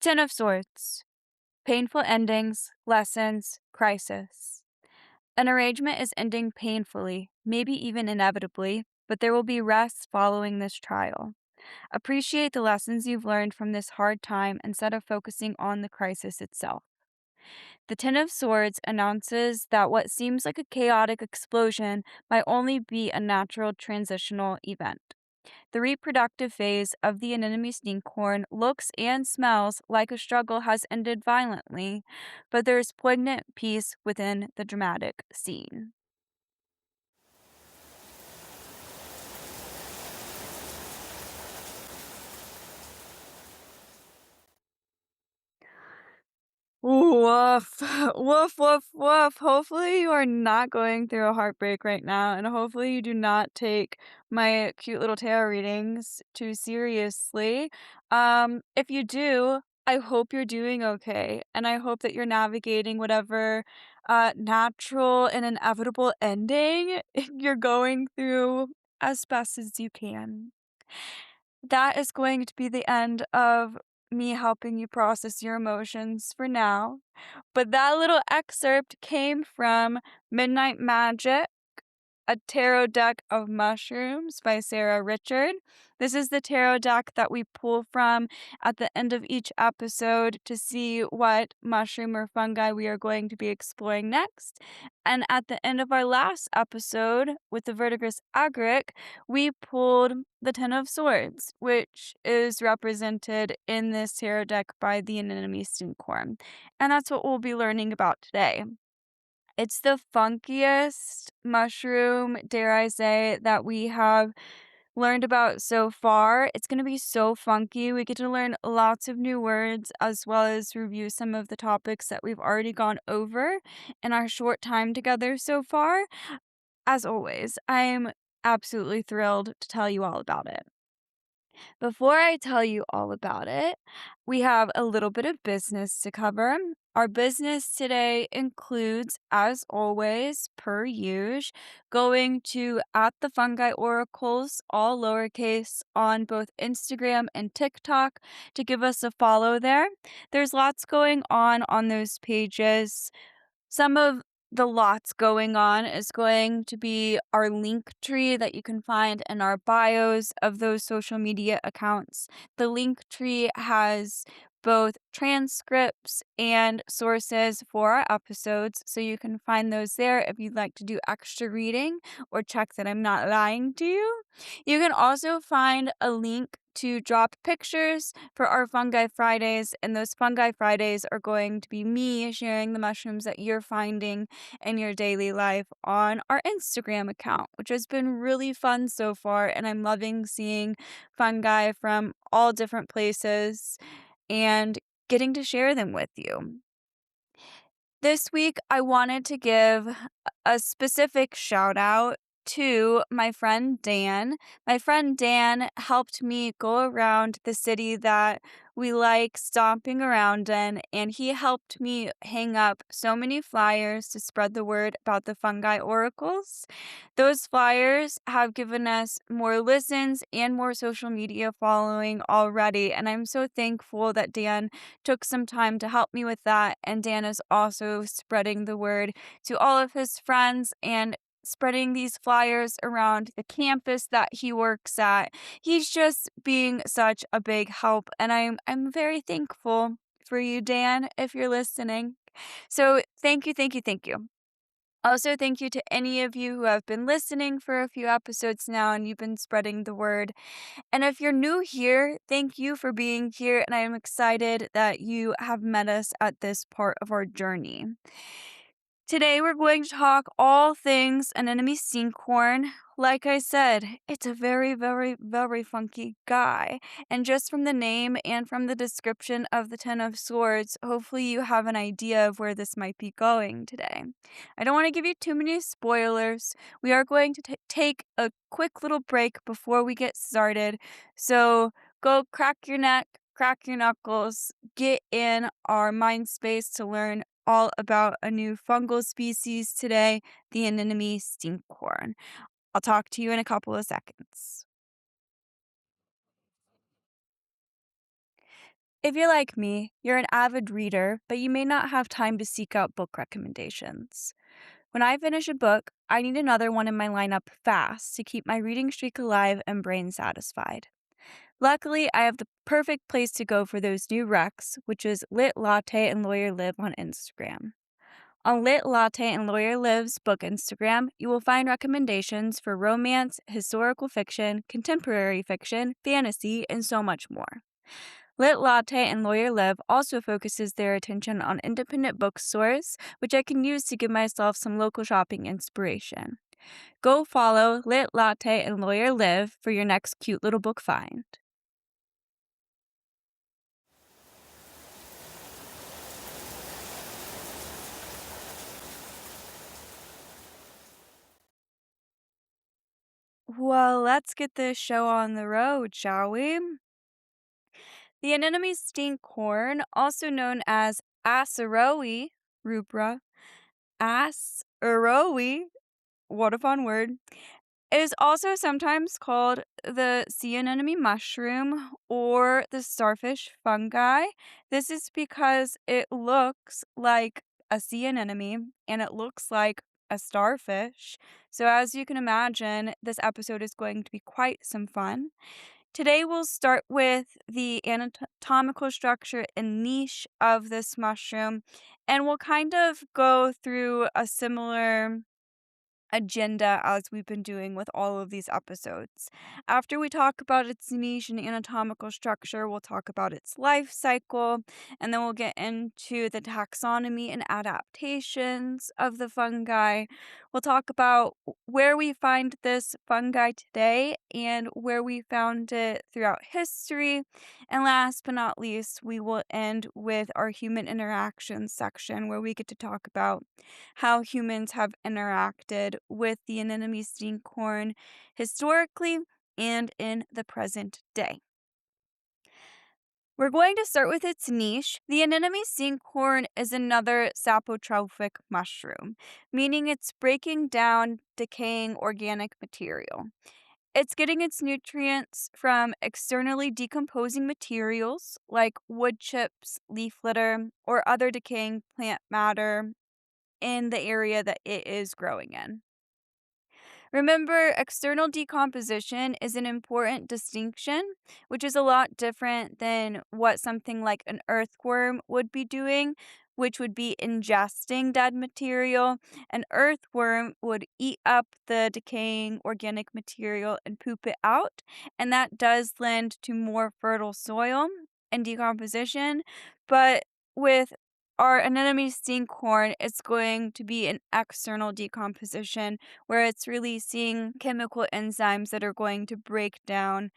Ten of Swords. Painful endings, lessons, crisis. An arrangement is ending painfully, maybe even inevitably, but there will be rest following this trial. Appreciate the lessons you've learned from this hard time instead of focusing on the crisis itself. The Ten of Swords announces that what seems like a chaotic explosion might only be a natural transitional event. The reproductive phase of the anemone stinkhorn looks and smells like a struggle has ended violently, but there is poignant peace within the dramatic scene. Woof, woof, woof, woof. Hopefully, you are not going through a heartbreak right now, and hopefully, you do not take my cute little tarot readings too seriously. If you do, I hope you're doing okay, and I hope that you're navigating whatever natural and inevitable ending you're going through as best as you can. That is going to be the end of me helping you process your emotions for now. But that little excerpt came from Midnight Magic, a Tarot Deck of Mushrooms by Sarah Richard. This is the tarot deck that we pull from at the end of each episode to see what mushroom or fungi we are going to be exploring next. And at the end of our last episode with the Verdigris Agric, we pulled the Ten of Swords, which is represented in this tarot deck by the Anemone Stinkhorn. And that's what we'll be learning about today. It's the funkiest mushroom, dare I say, that we have learned about so far. It's going to be so funky. We get to learn lots of new words as well as review some of the topics that we've already gone over in our short time together so far. As always, I'm absolutely thrilled to tell you all about it. Before I tell you all about it, we have a little bit of business to cover. Our business today includes, as always, per usual, going to at the Fungi Oracles, all lowercase, on both Instagram and TikTok to give us a follow there. There's lots going on those pages. Some of the lots going on is going to be our link tree that you can find in our bios of those social media accounts. The link tree has both transcripts and sources for our episodes, so you can find those there if you'd like to do extra reading or check that I'm not lying to you. You can also find a link to drop pictures for our Fungi Fridays, and those Fungi Fridays are going to be me sharing the mushrooms that you're finding in your daily life on our Instagram account, which has been really fun so far, and I'm loving seeing fungi from all different places and getting to share them with you. This week, I wanted to give a specific shout out to my friend Dan. My friend Dan helped me go around the city that we like stomping around in, and he helped me hang up so many flyers to spread the word about the Fungi Oracles. Those flyers have given us more listens and more social media following already, and I'm so thankful that Dan took some time to help me with that, and Dan is also spreading the word to all of his friends and spreading these flyers around the campus that he works at. He's just being such a big help, and I'm very thankful for you, Dan, if you're listening. So thank you, thank you, thank you. Also, thank you to any of you who have been listening for a few episodes now and you've been spreading the word. And if you're new here, thank you for being here, and I am excited that you have met us at this part of our journey. Today, we're going to talk all things Anemone Stinkhorn. Like I said, it's a very, very, very funky guy. And just from the name and from the description of the Ten of Swords, hopefully you have an idea of where this might be going today. I don't want to give you too many spoilers. We are going to take a quick little break before we get started. So go crack your neck, crack your knuckles, get in our mind space to learn all about a new fungal species today, the Anemone Stinkhorn. I'll talk to you in a couple of seconds. If you're like me, you're an avid reader, but you may not have time to seek out book recommendations. When I finish a book, I need another one in my lineup fast to keep my reading streak alive and brain satisfied. Luckily, I have the perfect place to go for those new recs, which is Lit Latte and Lawyer Live on Instagram. On Lit Latte and Lawyer Live's book Instagram, you will find recommendations for romance, historical fiction, contemporary fiction, fantasy, and so much more. Lit Latte and Lawyer Live also focuses their attention on independent bookstores, which I can use to give myself some local shopping inspiration. Go follow Lit Latte and Lawyer Live for your next cute little book find. Well, let's get this show on the road, shall we? The Anemone Stinkhorn, also known as Aceroe rubra, Aceroe, what a fun word, is also sometimes called the sea anemone mushroom or the starfish fungi. This is because it looks like a sea anemone and it looks like a starfish. So, as you can imagine, this episode is going to be quite some fun. Today, we'll start with the anatomical structure and niche of this mushroom, and we'll kind of go through a similar agenda as we've been doing with all of these episodes. After we talk about its niche and anatomical structure, we'll talk about its life cycle, and then we'll get into the taxonomy and adaptations of the fungi. We'll talk about where we find this fungi today and where we found it throughout history. And last but not least, we will end with our human interactions section where we get to talk about how humans have interacted with the anemone stinkhorn historically and in the present day. We're going to start with its niche. The anemone stinkhorn is another sapotrophic mushroom, meaning it's breaking down decaying organic material. It's getting its nutrients from externally decomposing materials like wood chips, leaf litter, or other decaying plant matter in the area that it is growing in. Remember, external decomposition is an important distinction, which is a lot different than what something like an earthworm would be doing, which would be ingesting dead material. An earthworm would eat up the decaying organic material and poop it out, and that does lend to more fertile soil and decomposition. But with our anemone stinkhorn, it's going to be an external decomposition where it's releasing chemical enzymes that are going to break down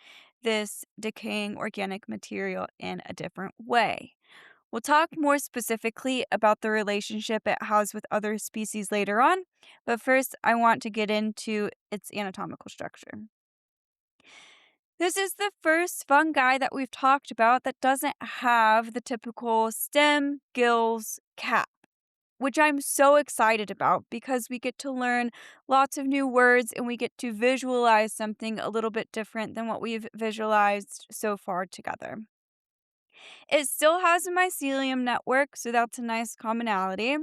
this decaying organic material in a different way. We'll talk more specifically about the relationship it has with other species later on, but first I want to get into its anatomical structure. This is the first fungi that we've talked about that doesn't have the typical stem, gills, cap, which I'm so excited about because we get to learn lots of new words and we get to visualize something a little bit different than what we've visualized so far together. It still has a mycelium network, so that's a nice commonality.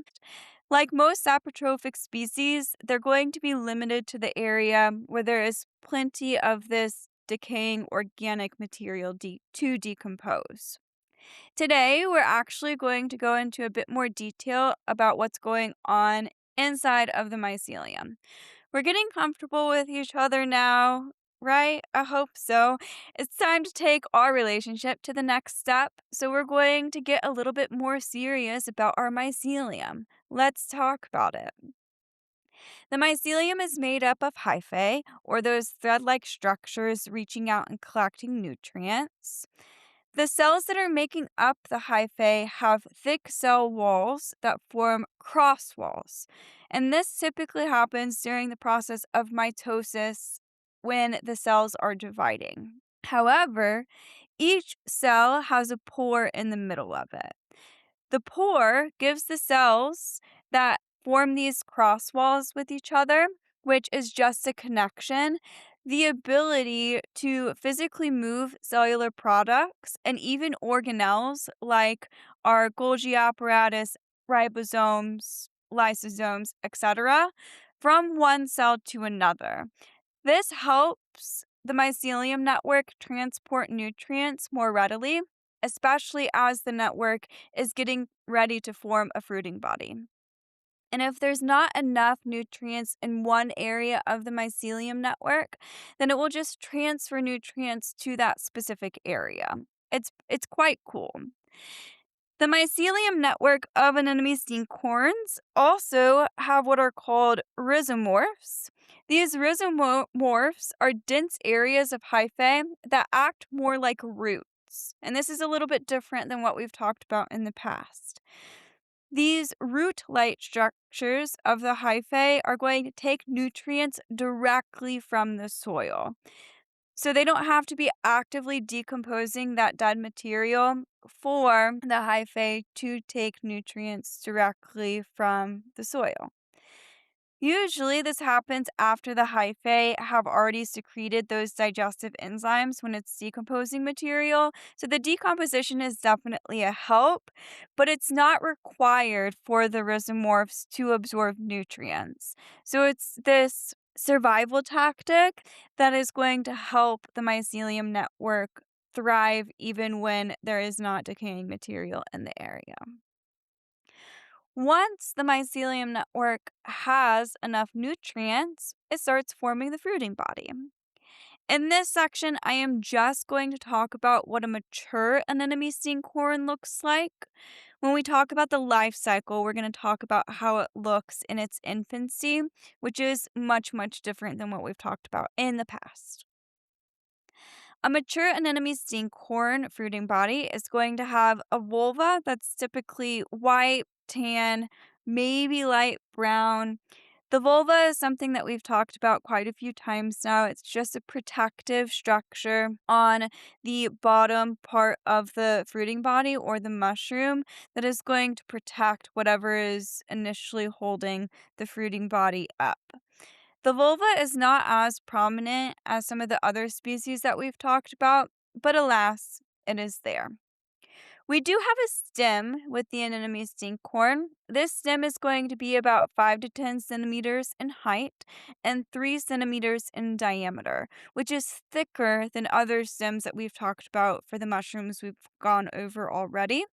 Like most saprotrophic species, they're going to be limited to the area where there is plenty of this decaying organic material to decompose. Today, we're actually going to go into a bit more detail about what's going on inside of the mycelium. We're getting comfortable with each other now, right? I hope so. It's time to take our relationship to the next step. So, we're going to get a little bit more serious about our mycelium. Let's talk about it. The mycelium is made up of hyphae, or those thread like structures reaching out and collecting nutrients. The cells that are making up the hyphae have thick cell walls that form cross walls, and this typically happens during the process of mitosis when the cells are dividing. However, each cell has a pore in the middle of it. The pore gives the cells that form these cross walls with each other, which is just a connection, the ability to physically move cellular products and even organelles like our Golgi apparatus, ribosomes, lysosomes, etc., from one cell to another. This helps the mycelium network transport nutrients more readily, especially as the network is getting ready to form a fruiting body. And if there's not enough nutrients in one area of the mycelium network, then it will just transfer nutrients to that specific area. It's quite cool. The mycelium network of anemone stinkhorns also have what are called rhizomorphs. These rhizomorphs are dense areas of hyphae that act more like roots. And this is a little bit different than what we've talked about in the past. These root-like structures of the hyphae are going to take nutrients directly from the soil. So they don't have to be actively decomposing that dead material for the hyphae to take nutrients directly from the soil. Usually, this happens after the hyphae have already secreted those digestive enzymes when it's decomposing material. So, the decomposition is definitely a help, but it's not required for the rhizomorphs to absorb nutrients. So, it's this survival tactic that is going to help the mycelium network thrive even when there is not decaying material in the area. Once the mycelium network has enough nutrients, it starts forming the fruiting body. In this section, I am just going to talk about what a mature anemone stinkhorn looks like. When we talk about the life cycle, we're going to talk about how it looks in its infancy, which is much, much different than what we've talked about in the past. A mature anemone stinkhorn fruiting body is going to have a vulva that's typically white, tan, maybe light brown. The vulva is something that we've talked about quite a few times now. It's just a protective structure on the bottom part of the fruiting body or the mushroom that is going to protect whatever is initially holding the fruiting body up. The vulva is not as prominent as some of the other species that we've talked about, but alas, it is there. We do have a stem with the anemone stinkhorn. This stem is going to be about 5 to 10 centimeters in height and 3 centimeters in diameter, which is thicker than other stems that we've talked about for the mushrooms we've gone over already.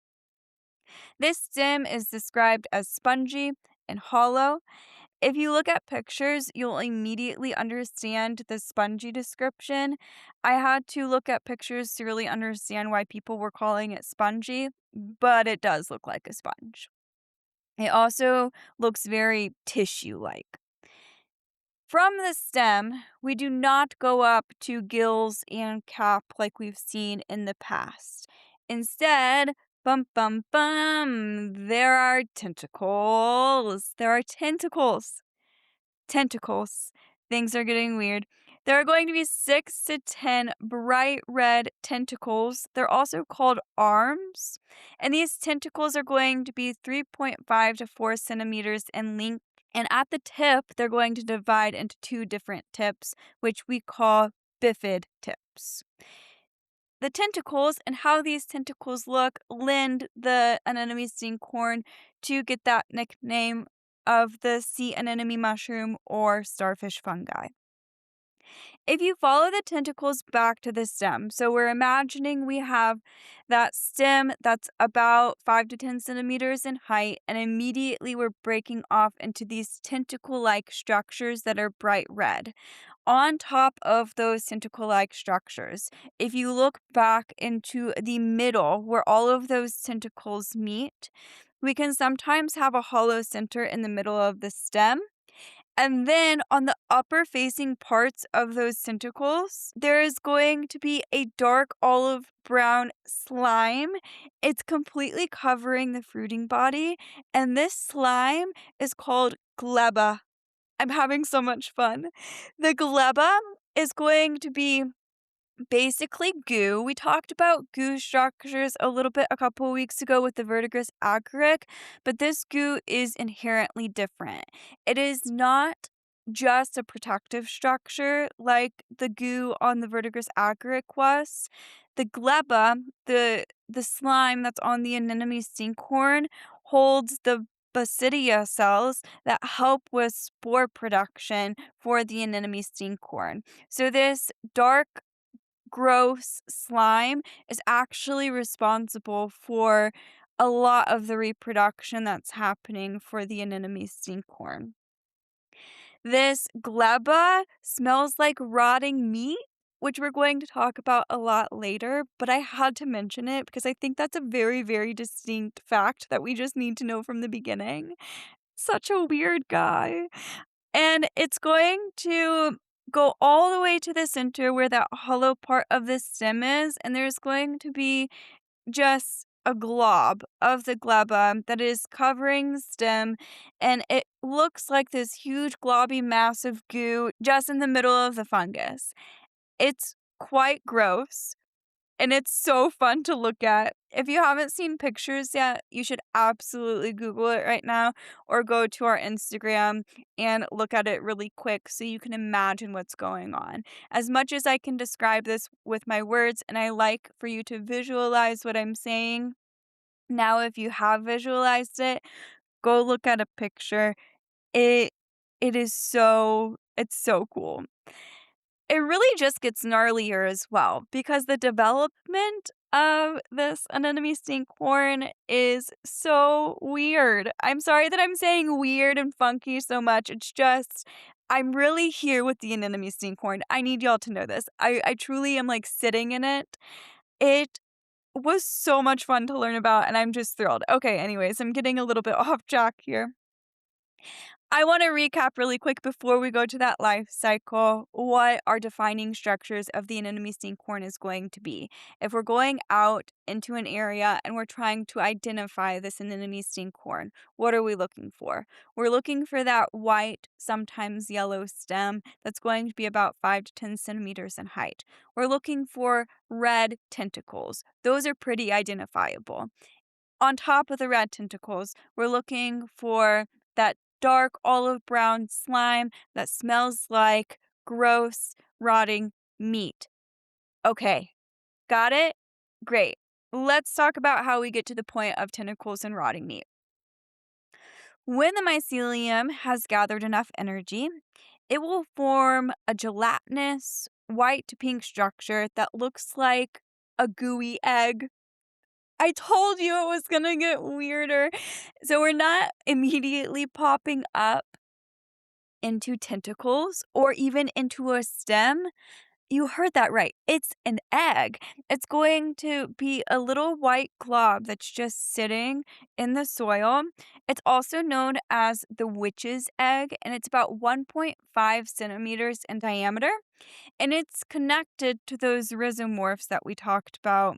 This stem is described as spongy and hollow. If you look at pictures, you'll immediately understand the spongy description. I had to look at pictures to really understand why people were calling it spongy, but it does look like a sponge. It also looks very tissue-like. From the stem, we do not go up to gills and cap like we've seen in the past. Instead, bum bum bum, there are tentacles. There are tentacles. Tentacles. Things are getting weird. There are going to be 6 to 10 bright red tentacles. They're also called arms. And these tentacles are going to be 3.5 to 4 centimeters in length. And at the tip, they're going to divide into 2 different tips, which we call bifid tips. The tentacles and how these tentacles look lend the anemone stinkhorn to get that nickname of the sea anemone mushroom or starfish fungi. If you follow the tentacles back to the stem, so we're imagining we have that stem that's about 5 to 10 centimeters in height, and immediately we're breaking off into these tentacle-like structures that are bright red. On top of those tentacle-like structures, if you look back into the middle where all of those tentacles meet, we can sometimes have a hollow center in the middle of the stem. And then on the upper facing parts of those tentacles, there is going to be a dark olive brown slime. It's completely covering the fruiting body, and this slime is called gleba. I'm having so much fun. The gleba is going to be basically goo. We talked about goo structures a little bit a couple weeks ago with the verdigris agaric, but this goo is inherently different. It is not just a protective structure like the goo on the verdigris agaric was. The gleba, the slime that's on the anemone stinkhorn, holds the basidia cells that help with spore production for the anemone stinkhorn. So this dark, gross slime is actually responsible for a lot of the reproduction that's happening for the anemone stinkhorn. This gleba smells like rotting meat, which we're going to talk about a lot later, but I had to mention it because I think that's a very, very distinct fact that we just need to know from the beginning. Such a weird guy. And it's going to go all the way to the center where that hollow part of the stem is, and there's going to be just a glob of the gleba that is covering the stem, and it looks like this huge globby mass of goo just in the middle of the fungus. It's quite gross, and it's so fun to look at. If you haven't seen pictures yet, you should absolutely Google it right now or go to our Instagram and look at it really quick so you can imagine what's going on. As much as I can describe this with my words, and I like for you to visualize what I'm saying, now if you have visualized it, go look at a picture. It it is it's so cool. It really just gets gnarlier as well because the development of this anemone stinkhorn is so weird. I'm sorry that I'm saying weird and funky so much. It's just I'm really here with the anemone stinkhorn. I need y'all to know this. I truly am like sitting in it. It was so much fun to learn about, and I'm just thrilled. Okay, anyways, I'm getting a little bit off track here. I want to recap really quick before we go to that life cycle what our defining structures of the anemone stinkhorn is going to be. If we're going out into an area and we're trying to identify this anemone stinkhorn, what are we looking for? We're looking for that white, sometimes yellow stem that's going to be about 5 to 10 centimeters in height. We're looking for red tentacles. Those are pretty identifiable. On top of the red tentacles, we're looking for that dark olive brown slime that smells like gross, rotting meat. Okay, got it? Great. Let's talk about how we get to the point of tentacles and rotting meat. When the mycelium has gathered enough energy, it will form a gelatinous, white to pink structure that looks like a gooey egg. I told you it was gonna get weirder. So we're not immediately popping up into tentacles or even into a stem. You heard that right. It's an egg. It's going to be a little white glob that's just sitting in the soil. It's also known as the witch's egg, and it's about 1.5 centimeters in diameter. And it's connected to those rhizomorphs that we talked about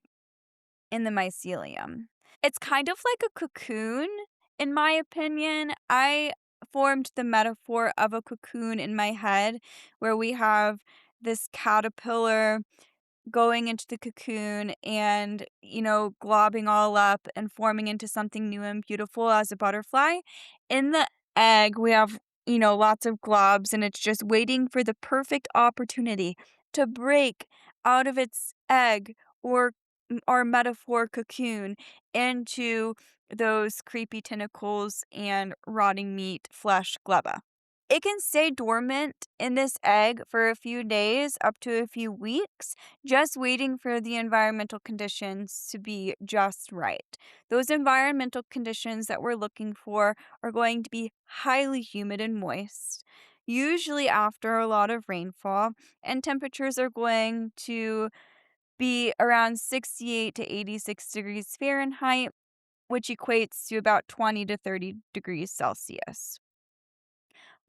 in the mycelium. It's kind of like a cocoon, in my opinion. I formed the metaphor of a cocoon in my head where we have this caterpillar going into the cocoon and, globbing all up and forming into something new and beautiful as a butterfly. In the egg, we have, lots of globs, and it's just waiting for the perfect opportunity to break out of its egg or our metaphor cocoon into those creepy tentacles and rotting meat flesh gleba. It can stay dormant in this egg for a few days up to a few weeks, just waiting for the environmental conditions to be just right. Those environmental conditions that we're looking for are going to be highly humid and moist, usually after a lot of rainfall, and temperatures are going to be around 68 to 86 degrees Fahrenheit, which equates to about 20 to 30 degrees Celsius.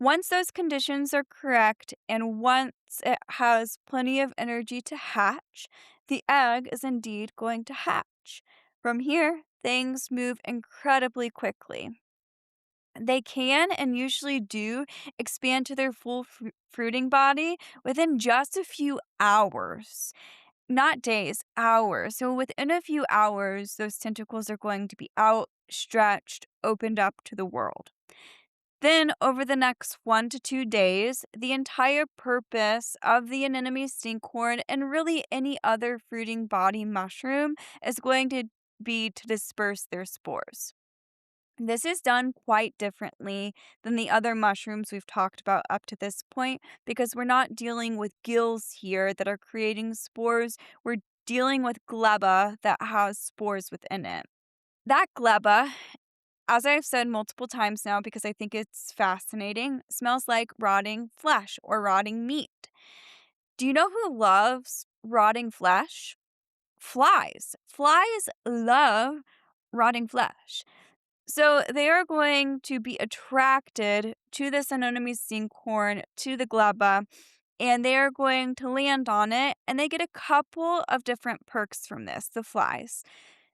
Once those conditions are correct and once it has plenty of energy to hatch, the egg is indeed going to hatch. From here, things move incredibly quickly. They can and usually do expand to their full fruiting body within just a few hours. Not days, hours. So within a few hours, those tentacles are going to be out, stretched, opened up to the world. Then, over the next 1 to 2 days, the entire purpose of the anemone stinkhorn and really any other fruiting body mushroom is going to be to disperse their spores. This is done quite differently than the other mushrooms we've talked about up to this point because we're not dealing with gills here that are creating spores. We're dealing with gleba that has spores within it. That gleba, as I've said multiple times now because I think it's fascinating, smells like rotting flesh or rotting meat. Do you know who loves rotting flesh? Flies. Flies love rotting flesh. So they are going to be attracted to this anemone stinkhorn, to the gleba, and they are going to land on it, and they get a couple of different perks from this, the flies.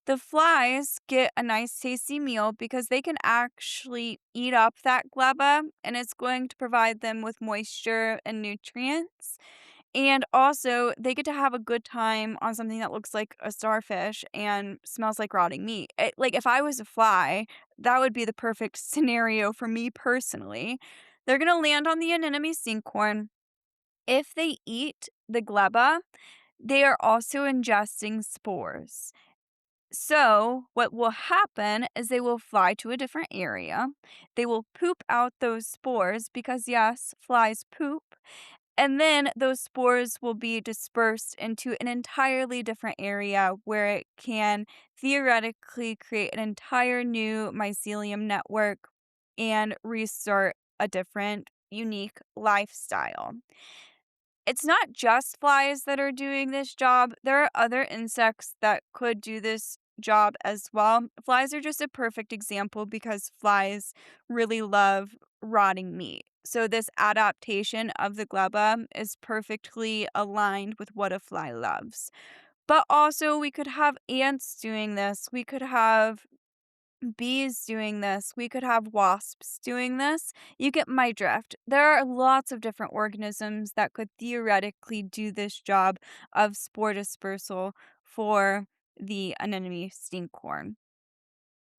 The flies get a nice tasty meal because they can actually eat up that gleba, and it's going to provide them with moisture and nutrients. And also, they get to have a good time on something that looks like a starfish and smells like rotting meat. Like, if I was a fly, that would be the perfect scenario for me personally. They're going to land on the anemone stinkhorn. If they eat the gleba, they are also ingesting spores. So, what will happen is they will fly to a different area. They will poop out those spores because, yes, flies poop. And then those spores will be dispersed into an entirely different area where it can theoretically create an entire new mycelium network and restart a different, unique lifestyle. It's not just flies that are doing this job. There are other insects that could do this job as well. Flies are just a perfect example because flies really love rotting meat. So this adaptation of the gleba is perfectly aligned with what a fly loves. But also we could have ants doing this. We could have bees doing this. We could have wasps doing this. You get my drift. There are lots of different organisms that could theoretically do this job of spore dispersal for the anemone stinkhorn.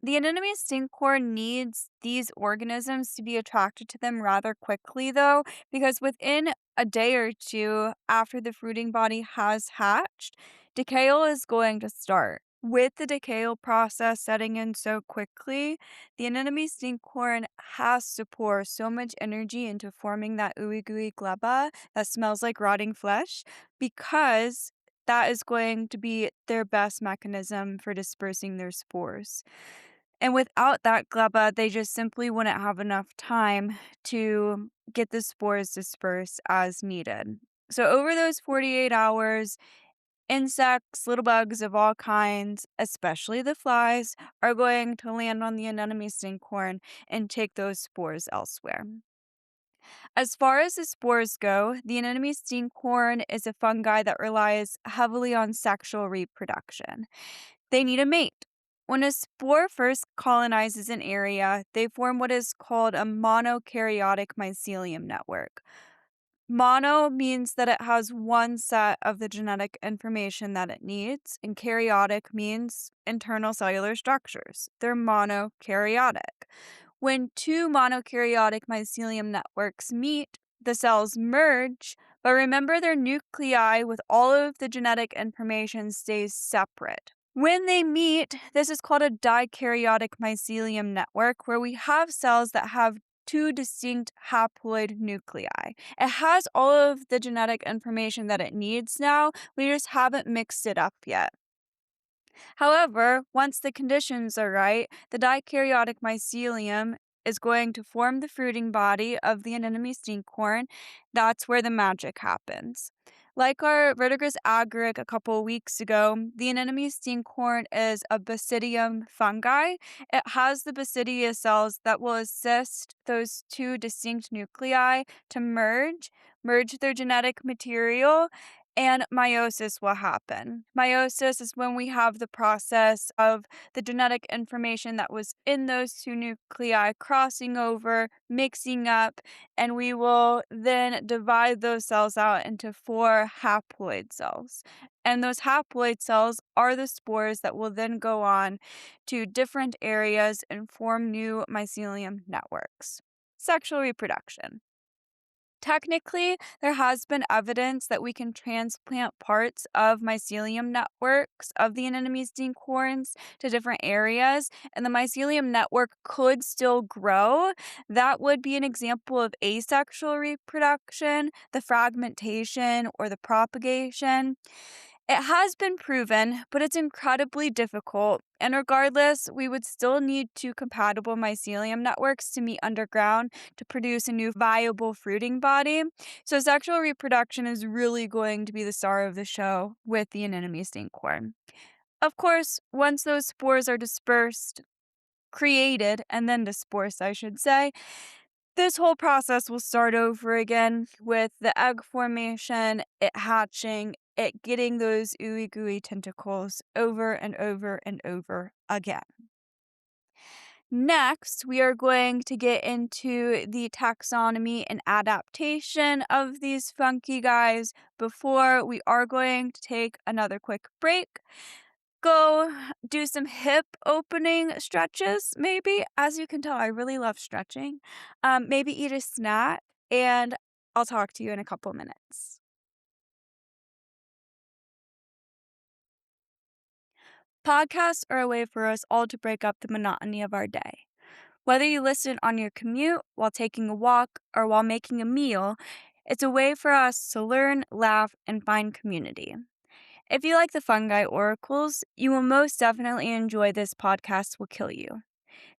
The anemone stinkhorn needs these organisms to be attracted to them rather quickly, though, because within a day or two after the fruiting body has hatched, decayal is going to start. With the decayal process setting in so quickly, the anemone stinkhorn has to pour so much energy into forming that ooey gooey gleba that smells like rotting flesh because that is going to be their best mechanism for dispersing their spores. And without that gleba, they just simply wouldn't have enough time to get the spores dispersed as needed. So over those 48 hours, insects, little bugs of all kinds, especially the flies, are going to land on the anemone stinkhorn and take those spores elsewhere. As far as the spores go, the anemone stinkhorn is a fungi that relies heavily on sexual reproduction. They need a mate. When a spore first colonizes an area, they form what is called a monokaryotic mycelium network. Mono means that it has one set of the genetic information that it needs, and karyotic means internal cellular structures. They're monokaryotic. When two monokaryotic mycelium networks meet, the cells merge, but remember their nuclei with all of the genetic information stays separate. When they meet, this is called a dikaryotic mycelium network, where we have cells that have two distinct haploid nuclei. It has all of the genetic information that it needs now, we just haven't mixed it up yet. However, once the conditions are right, the dikaryotic mycelium is going to form the fruiting body of the anemone stinkhorn. That's where the magic happens. Like our verdigris agaric a couple weeks ago, the anemone stinkhorn is a basidium fungi. It has the basidia cells that will assist those two distinct nuclei to merge their genetic material, and meiosis will happen. Meiosis is when we have the process of the genetic information that was in those two nuclei crossing over, mixing up, and we will then divide those cells out into four haploid cells. And those haploid cells are the spores that will then go on to different areas and form new mycelium networks. sexual reproduction. Technically, there has been evidence that we can transplant parts of mycelium networks of the anemone stinkhorns to different areas, and the mycelium network could still grow. That would be an example of asexual reproduction, the fragmentation, or the propagation. It has been proven, but it's incredibly difficult. And regardless, we would still need two compatible mycelium networks to meet underground to produce a new viable fruiting body. So, sexual reproduction is really going to be the star of the show with the anemone stinkhorn. Of course, once those spores are dispersed, created, and then dispersed, I should say, this whole process will start over again with the egg formation, it hatching, it getting those ooey gooey tentacles over and over and over again. Next, we are going to get into the taxonomy and adaptation of these funky guys before we are going to take another quick break. Go do some hip opening stretches, maybe. As you can tell, I really love stretching. Maybe eat a snack, and I'll talk to you in a couple minutes. Podcasts are a way for us all to break up the monotony of our day. Whether you listen on your commute, while taking a walk, or while making a meal, it's a way for us to learn, laugh, and find community. If you like the Fungi Oracles, you will most definitely enjoy this podcast Will Kill You.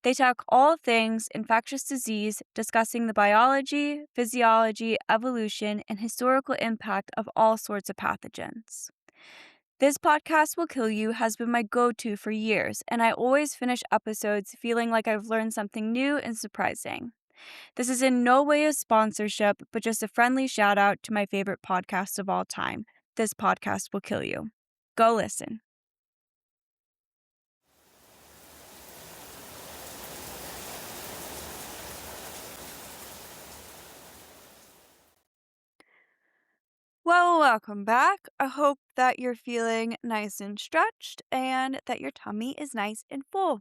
They talk all things infectious disease, discussing the biology, physiology, evolution, and historical impact of all sorts of pathogens. This podcast Will Kill You has been my go-to for years, and I always finish episodes feeling like I've learned something new and surprising. This is in no way a sponsorship, but just a friendly shout out to my favorite podcast of all time. This podcast Will Kill You. Go listen. Well, welcome back. I hope that you're feeling nice and stretched and that your tummy is nice and full.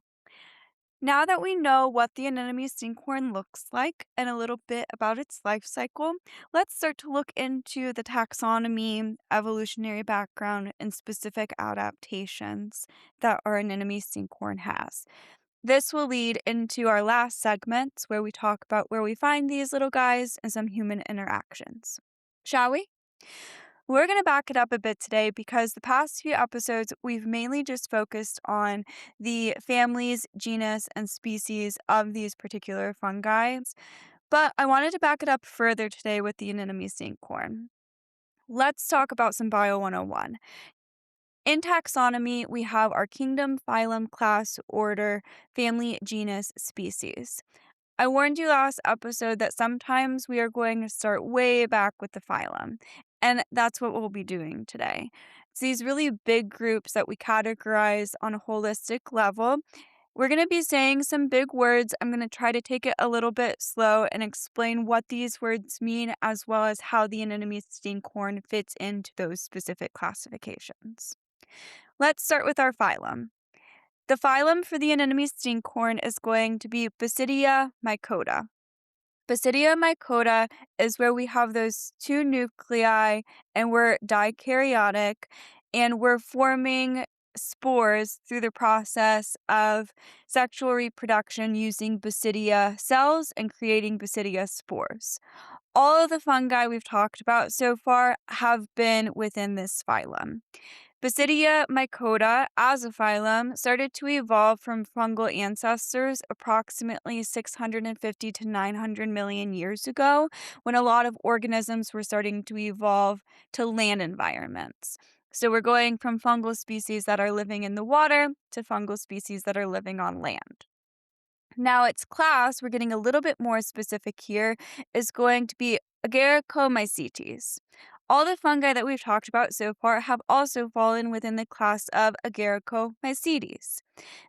Now that we know what the anemone stinkhorn looks like and a little bit about its life cycle, let's start to look into the taxonomy, evolutionary background, and specific adaptations that our anemone stinkhorn has. This will lead into our last segment where we talk about where we find these little guys and some human interactions. Shall we? We're going to back it up a bit today because the past few episodes we've mainly just focused on the families, genus, and species of these particular fungi. But I wanted to back it up further today with the anemone stinkhorn. Let's talk about some Bio 101. In taxonomy, we have our kingdom, phylum, class, order, family, genus, species. I warned you last episode that sometimes we are going to start way back with the phylum, and that's what we'll be doing today. It's these really big groups that we categorize on a holistic level. We're going to be saying some big words. I'm going to try to take it a little bit slow and explain what these words mean, as well as how the anemone stinkhorn fits into those specific classifications. Let's start with our phylum. The phylum for the anemone stinkhorn is going to be Basidia mycota. Basidia mycota is where we have those two nuclei and we're dikaryotic and we're forming spores through the process of sexual reproduction using Basidia cells and creating Basidia spores. All of the fungi we've talked about so far have been within this phylum. Basidia mycota, as a phylum, started to evolve from fungal ancestors approximately 650 to 900 million years ago, when a lot of organisms were starting to evolve to land environments. So we're going from fungal species that are living in the water to fungal species that are living on land. Now, its class, we're getting a little bit more specific here, is going to be Agaricomycetes. All the fungi that we've talked about so far have also fallen within the class of Agaricomycetes.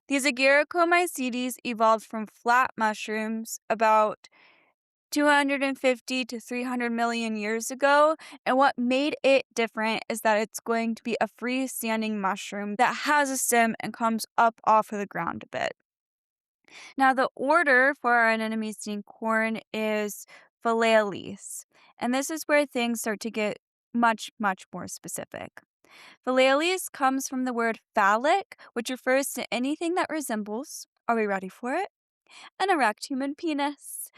These Agaricomycetes evolved from flat mushrooms about 250 to 300 million years ago, and what made it different is that it's going to be a freestanding mushroom that has a stem and comes up off of the ground a bit. Now, the order for our anemone stinkhorn is Phalaenopes, and this is where things start to get much, much more specific. Phalaenopes comes from the word phallic, which refers to anything that resembles, are we ready for it? An erect human penis.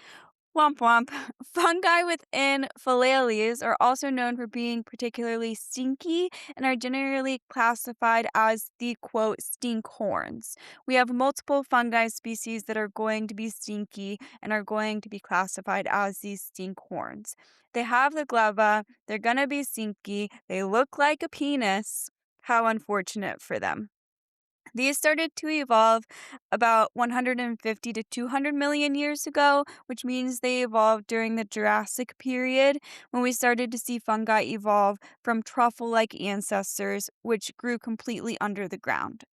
Womp womp. Fungi within phalaenopes are also known for being particularly stinky and are generally classified as the quote stinkhorns. We have multiple fungi species that are going to be stinky and are going to be classified as these stinkhorns. They have the gleba, they're going to be stinky, they look like a penis. How unfortunate for them. These started to evolve about 150 to 200 million years ago, which means they evolved during the Jurassic period when we started to see fungi evolve from truffle like ancestors, which grew completely under the ground.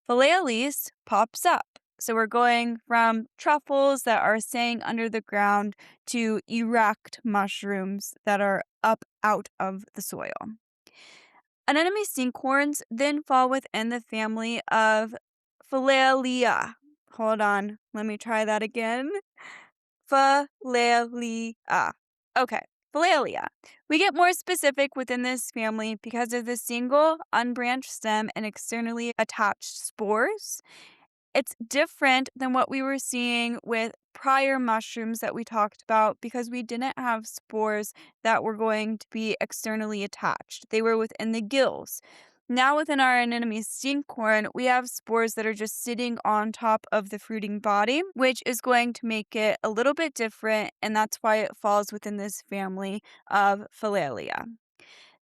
Phalaenopes pops up. So we're going from truffles that are staying under the ground to erect mushrooms that are up out of the soil. Anemone stinkhorns then fall within the family of Phalaenopes. Hold on, let me try that again. Phalaenopes. Okay, Phalaenopes. We get more specific within this family because of the single, unbranched stem and externally attached spores. It's different than what we were seeing with prior mushrooms that we talked about because we didn't have spores that were going to be externally attached. They were within the gills. Now, within our anemone stinkhorn, we have spores that are just sitting on top of the fruiting body, which is going to make it a little bit different, and that's why it falls within this family of Phalaenopes.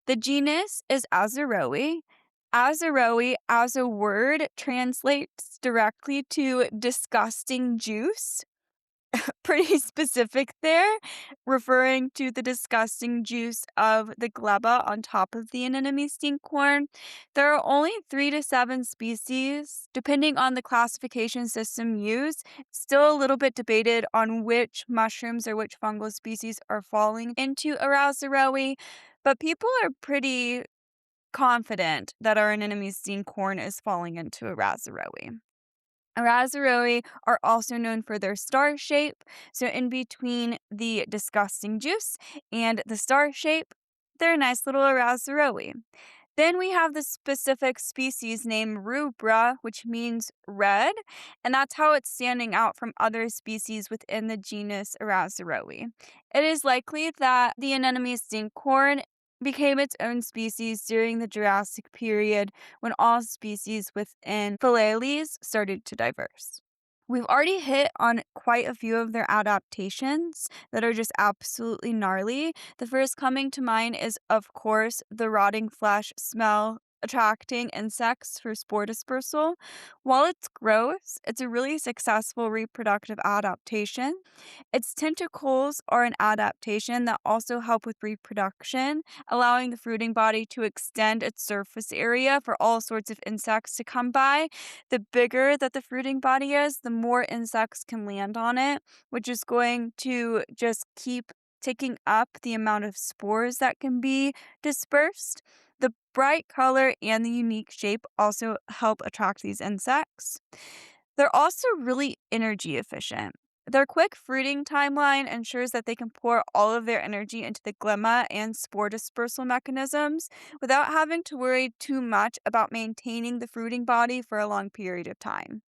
The genus is Azaroe. Azaroe, as a word, translates directly to disgusting juice. Pretty specific there, referring to the disgusting juice of the gleba on top of the anemone stinkhorn. There are only 3 to 7 species, depending on the classification system used. Still a little bit debated on which mushrooms or which fungal species are falling into Arazaroe, but people are pretty confident that our anemone stinkhorn is falling into Arazaroe. Arazaroe are also known for their star shape. So, in between the disgusting juice and the star shape, they're a nice little Arazaroe. Then we have the specific species named rubra, which means red, and that's how it's standing out from other species within the genus Arazaroe. It is likely that the anemone stinkhorn became its own species during the Jurassic period when all species within Phalaenopes started to diverse. We've already hit on quite a few of their adaptations that are just absolutely gnarly. The first coming to mind is, of course, the rotting flesh smell attracting insects for spore dispersal. While it's gross, it's a really successful reproductive adaptation. Its tentacles are an adaptation that also help with reproduction, allowing the fruiting body to extend its surface area for all sorts of insects to come by. The bigger that the fruiting body is, the more insects can land on it, which is going to just keep ticking up the amount of spores that can be dispersed. The bright color and the unique shape also help attract these insects. They're also really energy efficient. Their quick fruiting timeline ensures that they can pour all of their energy into the glemma and spore dispersal mechanisms without having to worry too much about maintaining the fruiting body for a long period of time.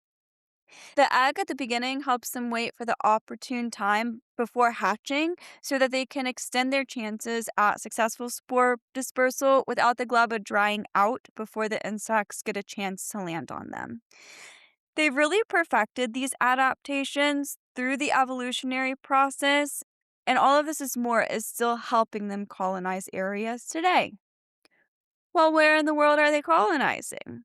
The egg at the beginning helps them wait for the opportune time before hatching so that they can extend their chances at successful spore dispersal without the gleba drying out before the insects get a chance to land on them. They've really perfected these adaptations through the evolutionary process, and all of this is more is still helping them colonize areas today. Well, where in the world are they colonizing?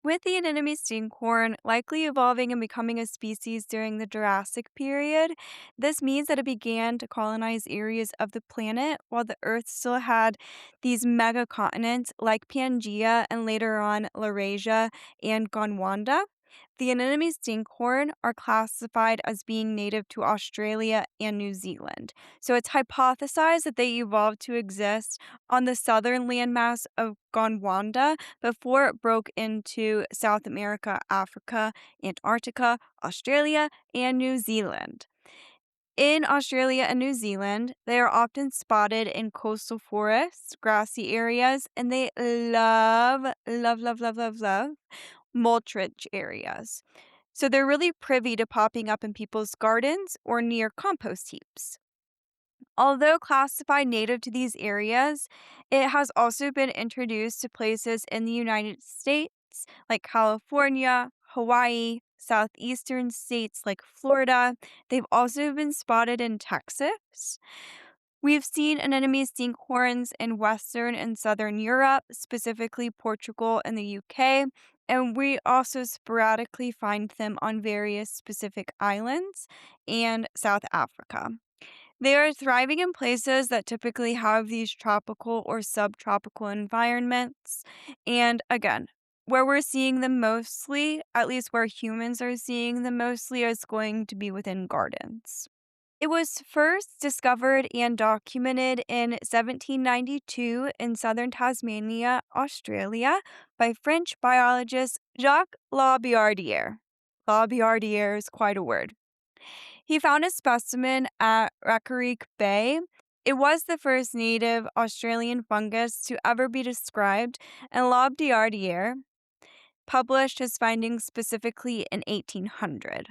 With the anemone stinkhorn likely evolving and becoming a species during the Jurassic period, this means that it began to colonize areas of the planet while the Earth still had these megacontinents like Pangaea and later on Laurasia and Gondwana. The anemone stinkhorn are classified as being native to Australia and New Zealand. So it's hypothesized that they evolved to exist on the southern landmass of Gondwana before it broke into South America, Africa, Antarctica, Australia, and New Zealand. In Australia and New Zealand, they are often spotted in coastal forests, grassy areas, and they love mulch-rich areas. So they're really privy to popping up in people's gardens or near compost heaps. Although classified native to these areas, it has also been introduced to places in the United States like California, Hawaii, southeastern states like Florida. They've also been spotted in Texas. We've seen anemone stinkhorns in Western and Southern Europe, specifically Portugal and the UK, and we also sporadically find them on various specific islands and South Africa. They are thriving in places that typically have these tropical or subtropical environments. And again, where we're seeing them mostly, at least where humans are seeing them mostly, is going to be within gardens. It was first discovered and documented in 1792 in southern Tasmania, Australia, by French biologist Jacques Labillardiere. Labillardiere is quite a word. He found a specimen at Reykjavik Bay. It was the first native Australian fungus to ever be described, and Labillardiere published his findings specifically in 1800.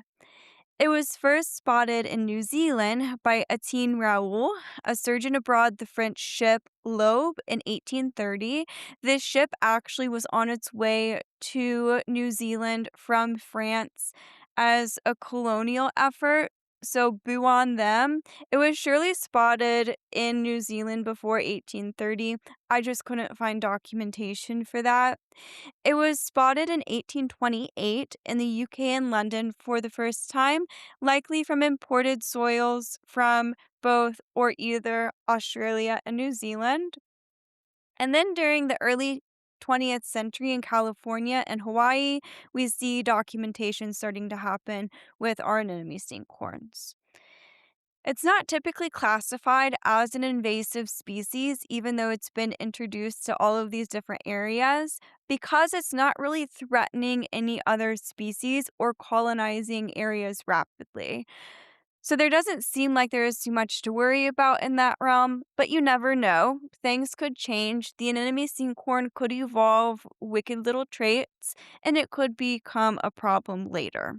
It was first spotted in New Zealand by Etienne Raoul, a surgeon aboard the French ship Loeb in 1830. This ship actually was on its way to New Zealand from France as a colonial effort. So, boo on them. It was surely spotted in New Zealand before 1830. I just couldn't find documentation for that. It was spotted in 1828 in the UK and London for the first time, likely from imported soils from both or either Australia and New Zealand. And then during the early 20th century in California and Hawaii, we see documentation starting to happen with our anemone stinkhorns. It's not typically classified as an invasive species, even though it's been introduced to all of these different areas, because it's not really threatening any other species or colonizing areas rapidly. So there doesn't seem like there is too much to worry about in that realm, but you never know. Things could change. The anemone stinkhorn could evolve wicked little traits, and it could become a problem later.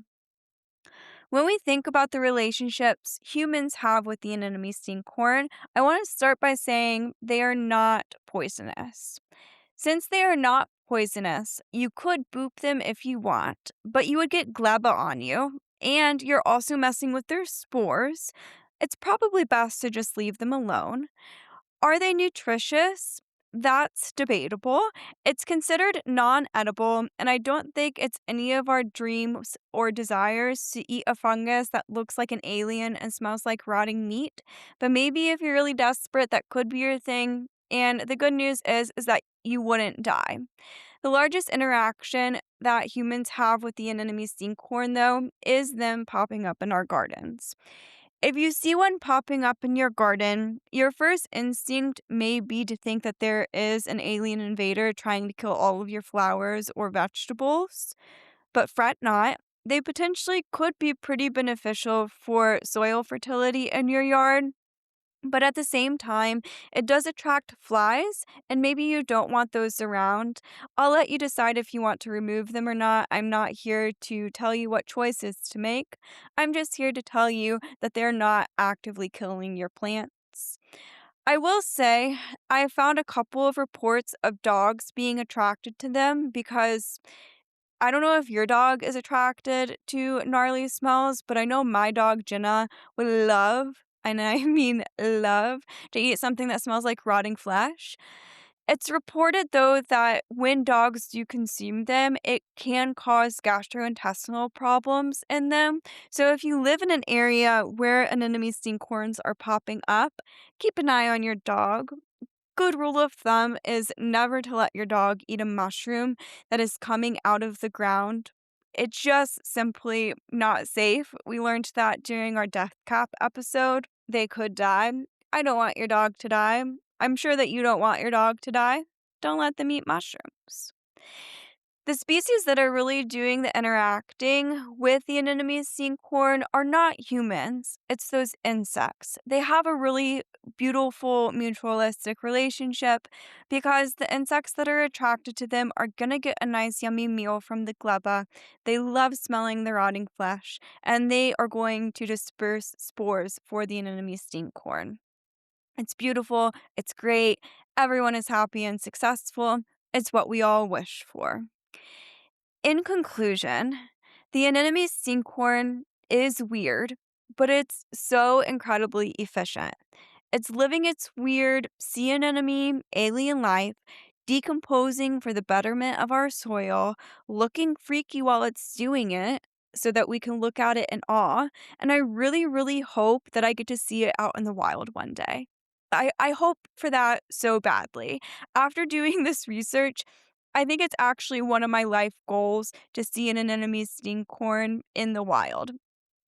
When we think about the relationships humans have with the anemone stinkhorn, I want to start by saying they are not poisonous. Since they are not poisonous, you could boop them if you want, but you would get gleba on you, and you're also messing with their spores. It's probably best to just leave them alone. Are they nutritious? That's debatable. It's considered non edible, and I don't think it's any of our dreams or desires to eat a fungus that looks like an alien and smells like rotting meat. But maybe if you're really desperate, that could be your thing. And the good news is that you wouldn't die. The largest interaction that humans have with the anemone stinkhorn, though, is them popping up in our gardens. If you see one popping up in your garden, your first instinct may be to think that there is an alien invader trying to kill all of your flowers or vegetables. But fret not, they potentially could be pretty beneficial for soil fertility in your yard. But at the same time, it does attract flies, and maybe you don't want those around. I'll let you decide if you want to remove them or not. I'm not here to tell you what choices to make. I'm just here to tell you that they're not actively killing your plants. I will say, I found a couple of reports of dogs being attracted to them because I don't know if your dog is attracted to gnarly smells, but I know my dog Jenna would love, and I mean love, to eat something that smells like rotting flesh. It's reported, though, that when dogs do consume them, it can cause gastrointestinal problems in them. So if you live in an area where anemone stinkhorns are popping up, keep an eye on your dog. Good rule of thumb is never to let your dog eat a mushroom that is coming out of the ground It's just simply not safe. We learned that during our death cap episode. They could die. I don't want your dog to die. I'm sure that you don't want your dog to die. Don't let them eat mushrooms. The species that are really doing the interacting with the anemone stinkhorn are not humans. It's those insects. They have a really beautiful mutualistic relationship because the insects that are attracted to them are going to get a nice yummy meal from the gleba. They love smelling the rotting flesh, and they are going to disperse spores for the anemone stinkhorn. It's beautiful, it's great, everyone is happy and successful. It's what we all wish for. In conclusion, the anemone stinkhorn is weird, but it's so incredibly efficient. It's living its weird sea anemone alien life, decomposing for the betterment of our soil, looking freaky while it's doing it so that we can look at it in awe. And I really, really hope that I get to see it out in the wild one day. I hope for that so badly. After doing this research, I think it's actually one of my life goals to see an anemone stinkhorn in the wild.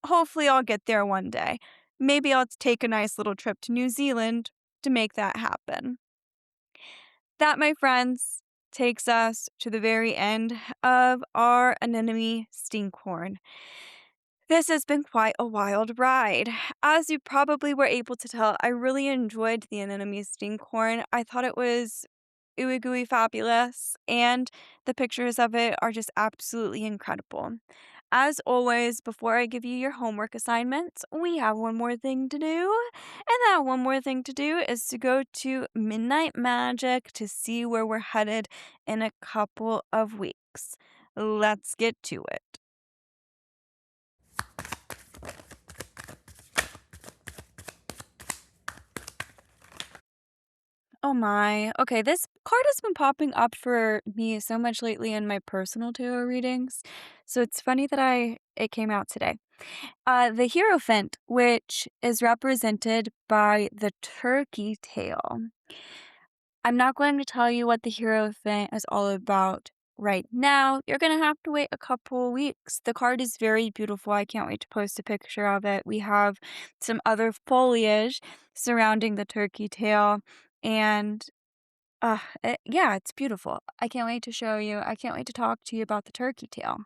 Hopefully, I'll get there one day. Maybe I'll take a nice little trip to New Zealand to make that happen. That, my friends, takes us to the very end of our anemone stinkhorn. This has been quite a wild ride. As you probably were able to tell, I really enjoyed the anemone stinkhorn. I thought it was ooey gooey fabulous, and the pictures of it are just absolutely incredible. As always, before I give you your homework assignments, we have one more thing to do. And that one more thing to do is to go to Midnight Magic to see where we're headed in a couple of weeks. Let's get to it. Oh my. Okay, this card has been popping up for me so much lately in my personal tarot readings. So it's funny that it came out today. The Hierophant, which is represented by the turkey tail. I'm not going to tell you what the Hierophant is all about right now. You're going to have to wait a couple weeks. The card is very beautiful. I can't wait to post a picture of it. We have some other foliage surrounding the turkey tail, and yeah, it's beautiful. I can't wait to show you. I can't wait to talk to you about the turkey tail.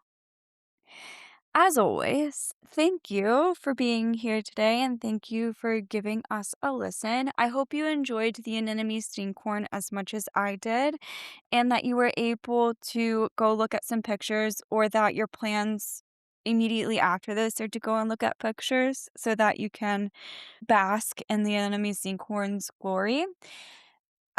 As always, thank you for being here today and thank you for giving us a listen. I hope you enjoyed the Anemone Stinkhorn as much as I did and that you were able to go look at some pictures or that your plans immediately after this are to go and look at pictures so that you can bask in the Anemone Stinkhorn's glory.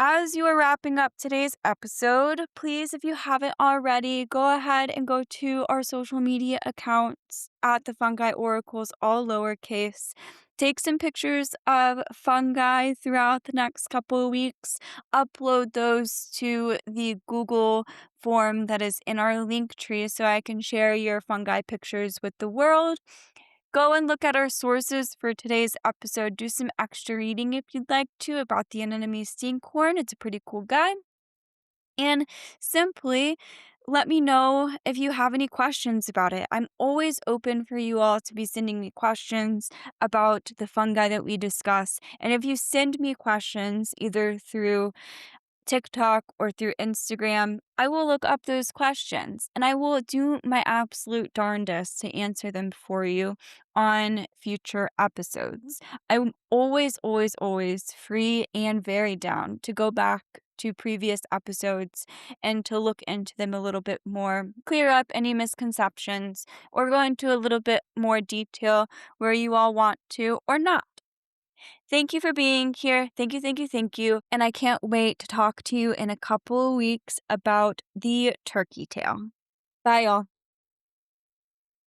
As you are wrapping up today's episode, please, if you haven't already, go ahead and go to our social media accounts at the Fungi Oracles, all lowercase. Take some pictures of fungi throughout the next couple of weeks. Upload those to the Google form that is in our link tree so I can share your fungi pictures with the world. Go and look at our sources for today's episode. Do some extra reading if you'd like to about the Anemone Stinkhorn. It's a pretty cool guy. And simply let me know if you have any questions about it. I'm always open for you all to be sending me questions about the fungi that we discuss. And if you send me questions either through TikTok or through Instagram, I will look up those questions and I will do my absolute darndest to answer them for you on future episodes. I'm always, always, always free and very down to go back to previous episodes and to look into them a little bit more, clear up any misconceptions, or go into a little bit more detail where you all want to or not. Thank you for being here. Thank you, thank you, thank you. And I can't wait to talk to you in a couple of weeks about the turkey tail. Bye, y'all.